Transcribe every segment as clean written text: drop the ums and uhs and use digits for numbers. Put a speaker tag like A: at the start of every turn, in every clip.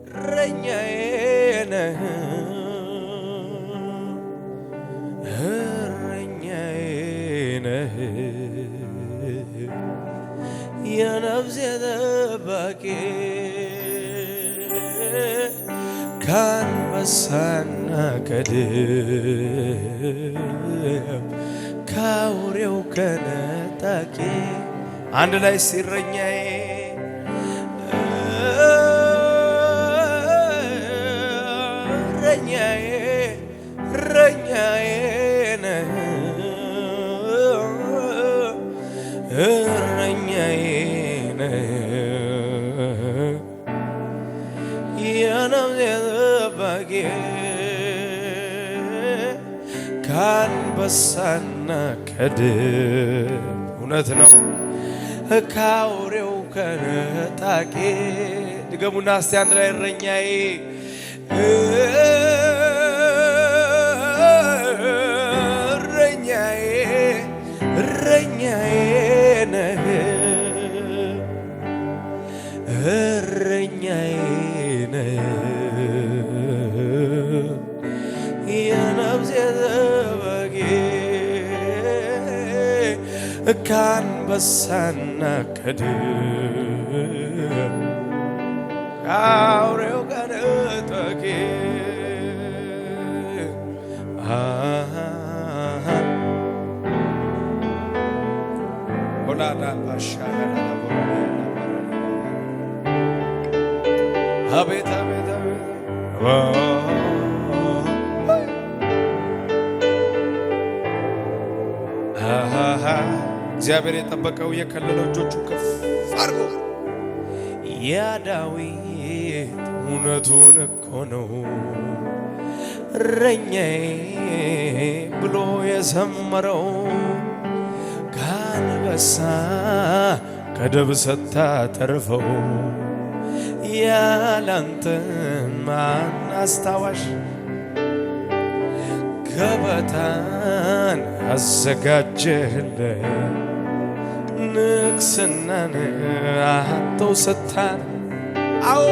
A: እረኛዬ ነህ እረኛዬ ነህ የነፍሴ ጠባቂ ከአንበሳና ከድብ ከአውሬው ከነጣቂ አንድ ላይ እረኛዬ እረኛዬ ነህ እረኛዬ ነህ የነፍሴ ጠባቂ ከአንበሳና ከድብ እውነት ነው ከአውሬው ከነጣቂ ድገሙና እስቲ አንድ ላይ እረኛዬ እረኛዬ ነህ እረኛዬ ነህ የነፍሴ ጠባቂ ከአንበሳና ከድብ ከአውሬው ከነጣቂ አቤት አቤት አቤት እግዚአብሔር የጠበቀው የከለለው እጆቹ ከፍ አድርጎ ያ ዳዊት እውነቱን እኮ ነው እረኛዬ ብሎ የዘመረው ከአንበሳ ከድብ ስታተርፈው ያላንተ ማን አስታዋሽ ገበታን አዘጋጀህለት ንግስናን አጥተው ስታን አዎ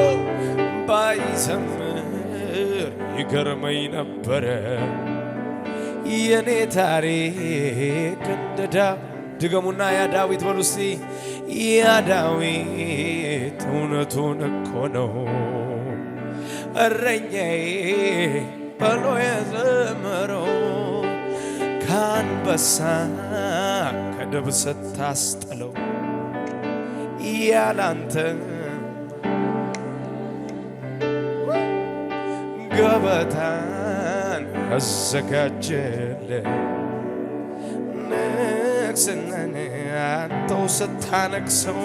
A: ባይዘምር ይገርመኝ ነበረ የኔ ታሪክ እንደ ድገሙና ያ ዳዊት በሉ እስቲ ያ ዳዊት እውነቱን እኮ ነው እረኛዬ ብሎ የዘመረው ከአንበሳ ከድብ ስታስጥለው ያላንተ ገበታን አዘጋጀህለት ንግስናን አንተው ስታነግሰው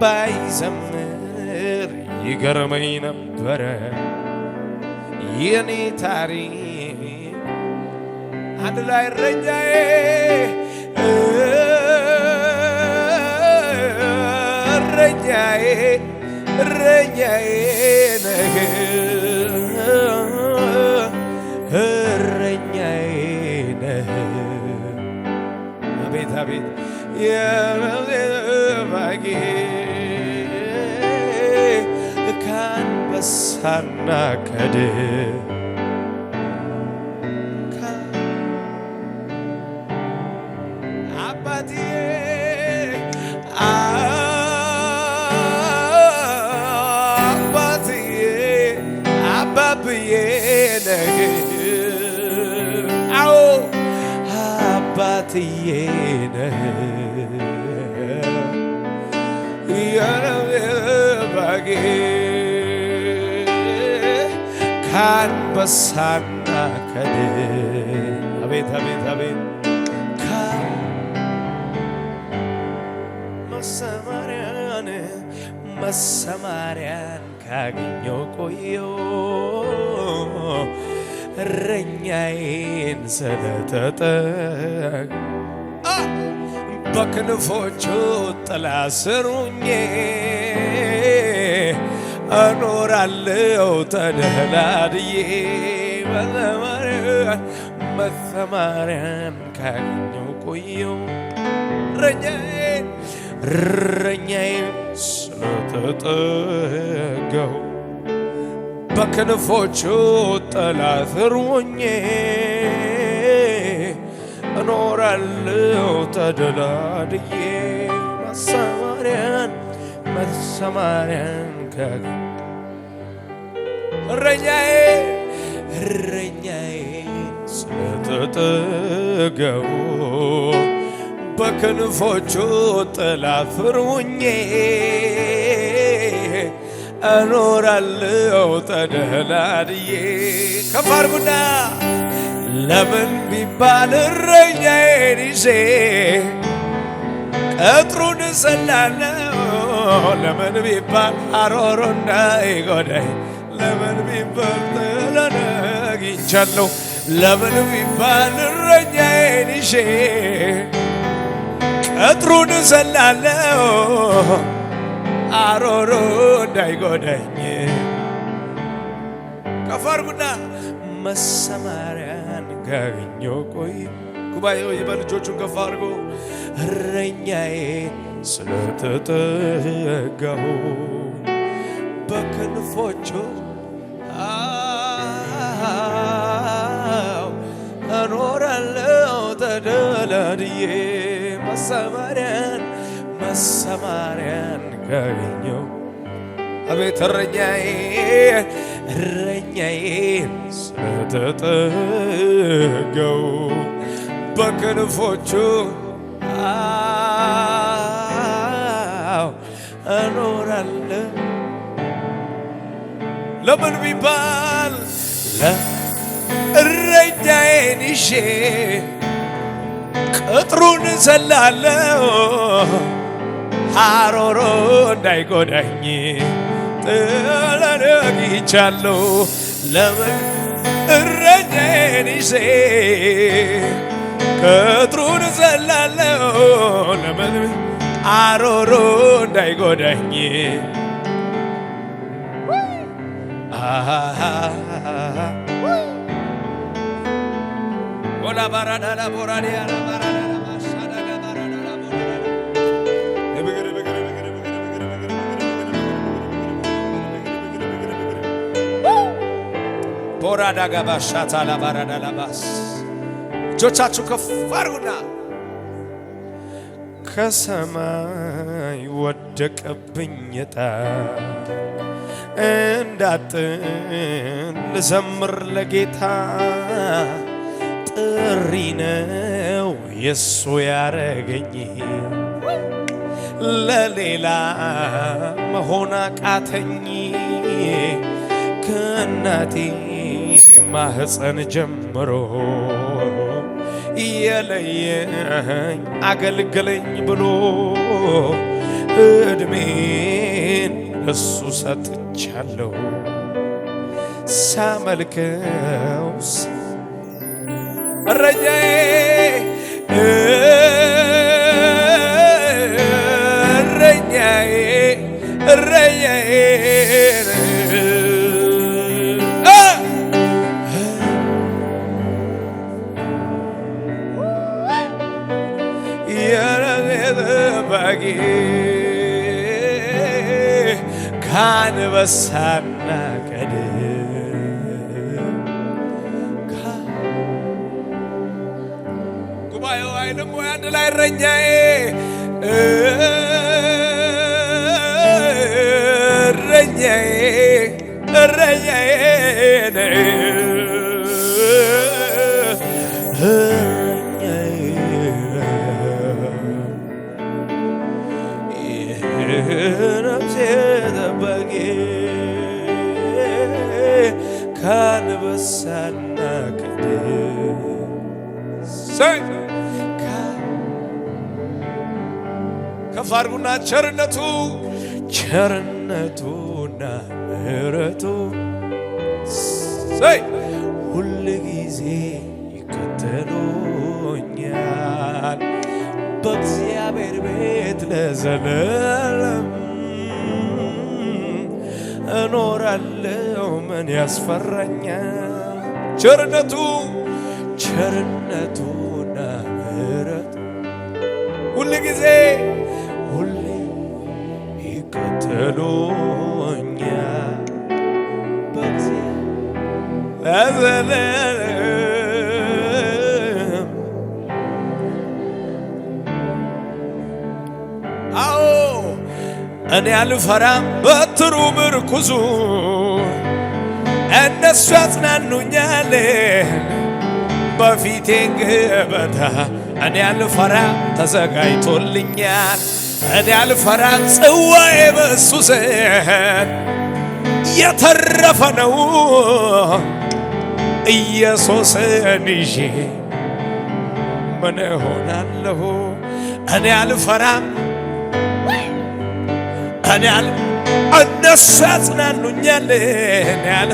A: ባይዘምር ይገርመኝ ነበረ የኔ ታሪክ አንድ ላይ እረኛዬ እረኛዬ ነህ እረኛዬ ነህ አቤት አቤት የነፍሴ ጠባቂ ከአንበሳና ከድብ አባትዬ አባብዬ ነህ አዎ አባትዬ ነህ የነፍሴ ጠባቂ ከአንበሳና ከድብ አቤት አቤት አቤት መሰማሪያን ካገኘው ቆየው እረኛዬን ስለተጠጋ በክንፎቹ ጥላ ስር ሆኜ እኖራለሁ ተደላድዬ መሰማሪያን ካገኘው ቆየው እረኛዬ ስለተጠጋሁ በክንፎቹ ጥላ ስር ሆኜ እኖራለሁ ተደላድዬ መሰማሪያን ካገኘሁ እረኛዬ ስለተጠጋሁ በክንፎቹ ጥላ ስር ሆኜ እኖራለሁ ተደላድዬ ከፍ አድርጉና ለምን ቢባል እረኛዬን ይዤ ቅጥሩን እዘላለሁ ለምን ቢባል አሮሮ እንዳይጎዳኝ ለምን ቢባል ጥለን አግኝቻለሁ ለምን ቢባል እረኛዬን ይዤ ቅጥሩን እዘላለሁ አሮሮ እንዳይጎዳኝ ከፍ አድርጉና መሰማሪያን ካገኘሁ ቆይ ጉባኤው በልጆቹን ከፍ አድርጎ እረኛዬ ስለተጠጋሁ በክንፎቹ እኖራለሁ ተደላድዬ መሰማሪያን ካገኘሁ አቤት እረኛዬን ስለተጠጋሁ በክንፎቹ እኖራለሁ ለምን ቢባል እረኛዬን ይዤ ቅጥሩን እዘላለሁ አሮሮ እንዳይጎዳኝ ጥለን አግኝቻለሁ ለምን እረኛዬን ይዤ ቅጥሩን እዘላለሁ ለምን አሮሮ እንዳይጎዳኝ ወላ ባራዳላ ቦራዲያላ ባራዳላ ማሻዳጋ ባራዳላ ቦራዳጋ ባሻታላ ባራዳላ ባስ እጆቻችሁ ከፍ አድርጉና ከሰማይ ወደቀብኝ ዕጣ እንዳጥን ልዘምር ለጌታ ጥሪ ነው የሱ ያረገኝ ለሌላ መሆን አቃተኝ ከእናቴ ማህፀን ጀምሮ የለየኝ አገልግለኝ ብሎ እድሜን እሱ ሰጥቻለሁ ሳመልከው እረኛዬ የረባጌ ካንበሳና ቀድም ጉባኤው አይልም ወይ አንድ ላይ እረኛዬ ነፍሴ ጠባቂ ካንበሳና ቀድም ከፍ አድርጉና ቸርነቱና ምሕረቱ ሁል ጊዜ ይከተሉኛል በእግዚአብሔር ቤት ለዘላለም እኖራለሁ ምን ያስፈራኛል ቸርነቱና ምሕረቱ ሁል ጊዜ ሁሌ ይከተሉኛል ለዘላለም። አዎ እኔ አልፈራም በትሩ ምርኩዙ እነሱ ያጽናኑኛል በፊቴ ገበታ። እኔ አልፈራም ተዘጋጅቶልኛል። እኔ አልፈራም ጽዋዬ በሱ ዘንድ የተረፈ ነው። ኢየሱስን ይዤ ምን እሆናለሁ? እኔ አልፈራም እነሱ ያጽናኑኛል። እኔ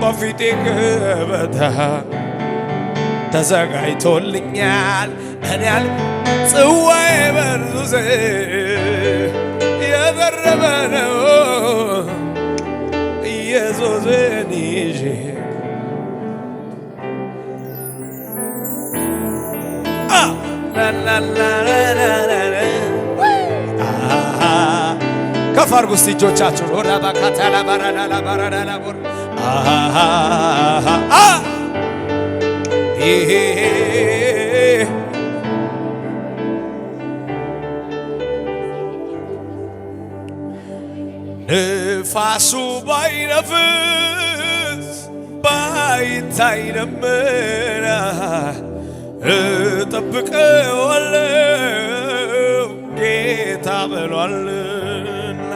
A: በፊቴ ገበታ ተዘጋጅቶልኛል። እኔ ጽዋዬ በሱ ዘንድ የተረፈ ነው። ኢየሱስን ይዤ ከፍ አድርጉ እስቲ እጆቻችሁን ወደ ባካታላ ባራዳላ ባራዳላ ቦር ንፋሱ ባይነፍስ ባይታይ ደመና እጠብቀዋለሁ ጌታ ብሏልና።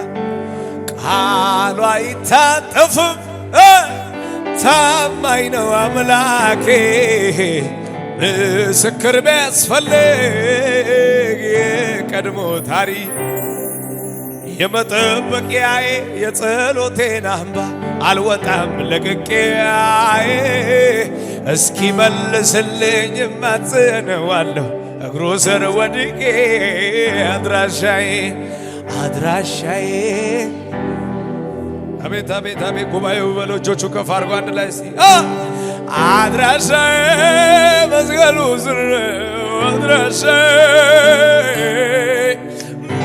A: ቃሉ አይታጠፍም ታማኝ ነው አምላኬ። ምስክር ቢያስፈልግ የቀድሞ ታሪክ የመጠበቂያዬ የጸሎቴን አምባ አልወጣም ለቅቄያዬ። እስኪ መልስልኝ እማጽነዋለሁ እግሩ ስር ወድቄ አድራሻዬ አቤት አቤት አቤት ጉባኤው በሎ እጆቹ ከፍ አድርጎ አንድ ላይ እስቲ አድራሻዬ መስቀሉ ስር አድራሻዬ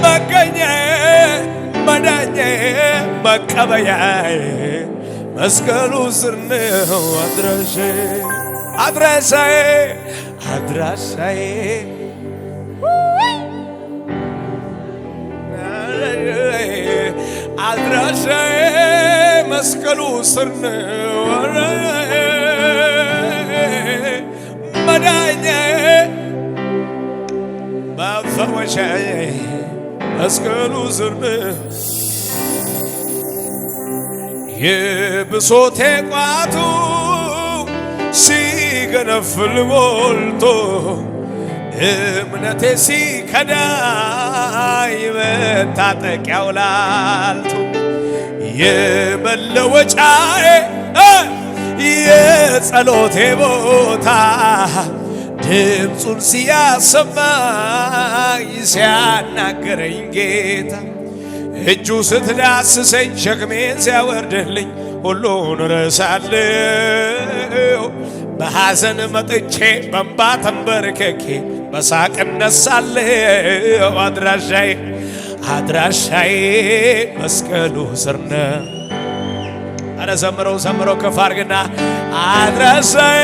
A: መገኛዬ መዳኛዬ መቀበያዬ መስቀሉ ስር ነው አድራሻዬ መስቀሉ ስር ነው መዳኛዬ መፈወሻዬ መስቀሉ ስር ነው። የብሶቴ ቋቱ ሲገነፍል ሞልቶ እምነቴ ሲከዳኝ መታጠቂያው ላልቶ የመለወጫዬ የጸሎቴ ቦታ ድምፁን ሲያሰማኝ ሲያናገረኝ ጌታ እጁ ስትዳስሰኝ ሸክሜን ሲያወርድልኝ ሁሉን ረሳለሁ። በሐዘን መጥቼ በእንባ ተንበርክኬ በሳቅ እነሳለሁ። አድራሻዬ መስቀሉ ስር ነው። አረ ዘምረው ከፍ አድርግና አድራሻዬ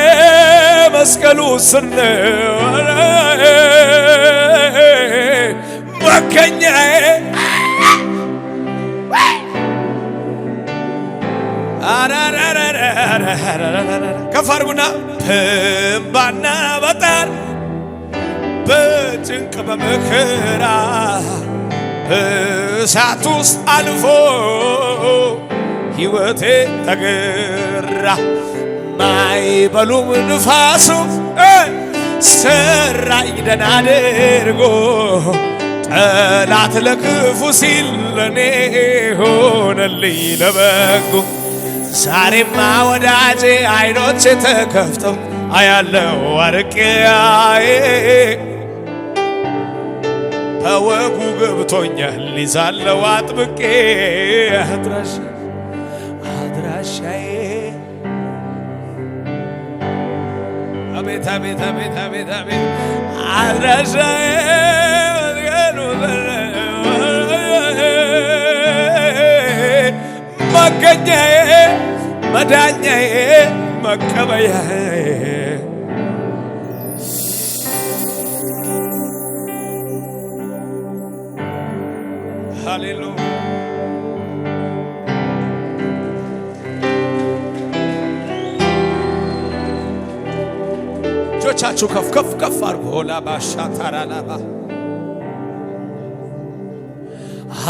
A: መስቀሉ ስር ነው መገኛዬ ከፍ አድርጉና በእንባና በጣር በጭንቅ በመከራ እሳት ውስጥ አልፎ ሕይወቴ ተገራ። ማዕበሉም ንፋሱ ሰራኝ ደህና አድርጎ ጠላት ለክፉ ሲል ለኔ ሆነልኝ ለበጎ። ዛሬማ ወዳጄ አይኖቼ ተከፍተው አያለው አርቄያዬ በወጉ ገብቶኛል ይዛለው አጥብቄ አድራሻዬ አቤት አቤት አቤት አቤት አቤት አድራሻዬ መገኛዬ መዳኛዬ መቀበያዬ ሃሌሉያ እጆቻችሁ ከፍ ከፍ ከፍ አድርጎ ላባሻ ታራላባ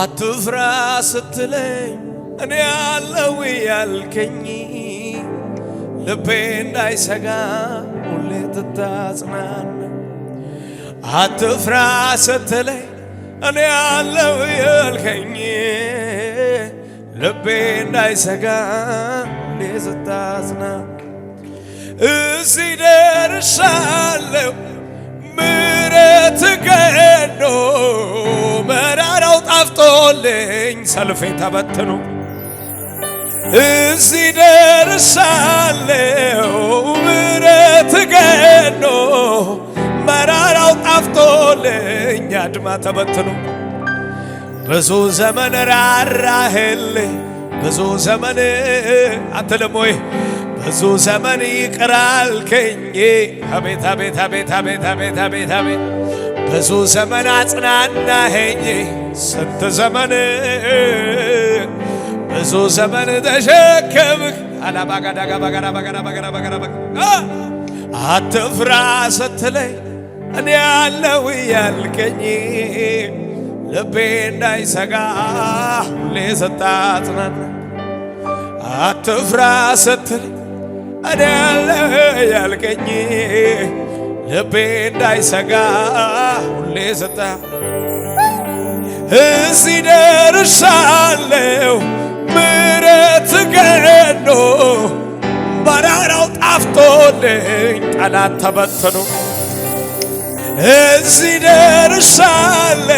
A: አትፍራ ስትለኝ እኔ አለው ያልከኝ ልቤ እንዳይሰጋ ሁሌ ትታጽናና አትፍራ ስትለኝ እኔ አለው ያልከኝ ልቤ እንዳይሰጋ ሁሌ ትታጽናና እዚህ ደርሻለሁ ምሕረት ገኖ መራራው ጣፍጦልኝ ሰልፌ ተበትኖ እዚህ ደርሻለሁ ምሕረት ገኖ መራራው ጣፍጦልኝ አድማ ተበትኖ ብዙ ዘመን ራራህልኝ ብዙ ዘመን አትልም ወይ ብዙ ዘመን ይቅር አልከኝ አቤት አቤት አቤት አቤት አቤት አቤት አቤት ብዙ ዘመን አጽናናኸኝ ስንት ዘመን ብዙ ዘመን ተሸከምክ አላባጋዳጋባጋዳባጋዳባጋዳባጋዳ አትፍራ ስትለኝ እኔ አለው ያልከኝ ልቤ እንዳይሰጋ ሁሌ ስታጽናና አትፍራ ስትለኝ እኔ አለው ያልከኝ ልቤ እንዳይሰጋ ሁሌ ስታ እዚህ ደርሻለሁ ምሕረት ገኖ መራራው ጣፍጦልኝ ጠላት ተበትኖ እዚህ ደርሻለሁ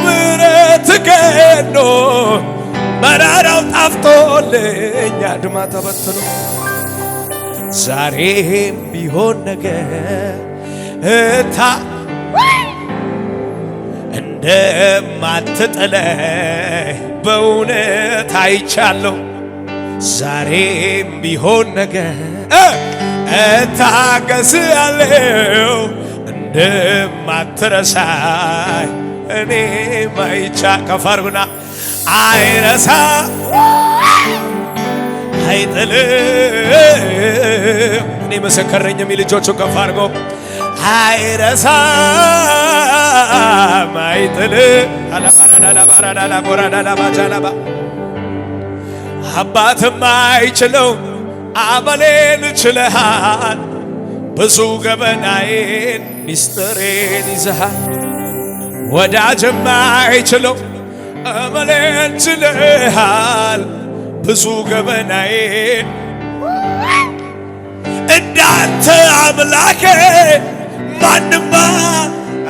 A: ምሕረት ገኖ መራራው ጣፍጦልኝ አድማ ተበትኖ ዛሬም ቢሆን ነገር እንደማትጥለኝ በእውነት አይቻለሁ። ዛሬም ቢሆን ነገር እታገሳለሁ እንደማትረሳኝ እኔም ከፈርጉና አይረሳ አይጥልም እኔ ምስክር ነኝ የሚል እጆቹን ከፍ አድርጎ አይረሳም አይጥልም አባትም አይችለው አመሌን ችለሃል ብዙ ገበናዬን ሚስጥሬን ይዘሃል ወዳጅም አይችለው አመሌን ችለሃል ብዙ ገበናዬን እንዳንተ አምላኬ ማንማ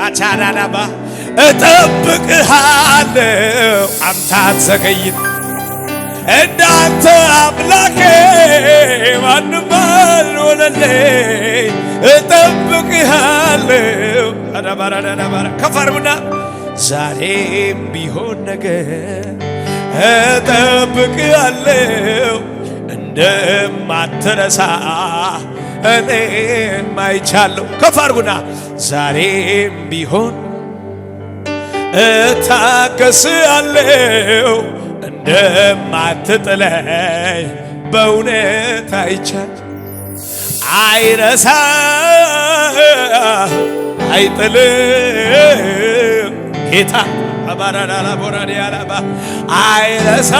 A: አቻናናባ እጠብቅሃለሁ አንተ አትዘገይም እንዳንተ አምላኬ ማንማ አልሆነልኝ እጠብቅሃለሁ አዳባራዳባራ ከፈርሙና ዛሬም ቢሆን ነገር እጠብቅሃለሁ እንደማትረሳ እኔም አይቻለሁ ከፍ አድርጉና ዛሬም ቢሆን እታገሳለሁ እንደማትጥለኝ በእውነት አይቻለሁ አይረሳ አይጥልም ጌታ አባራዳላ ቦራዲያላባ አይረሳ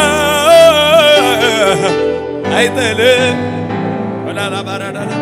A: አይጥልም ወላላ ባራዳላ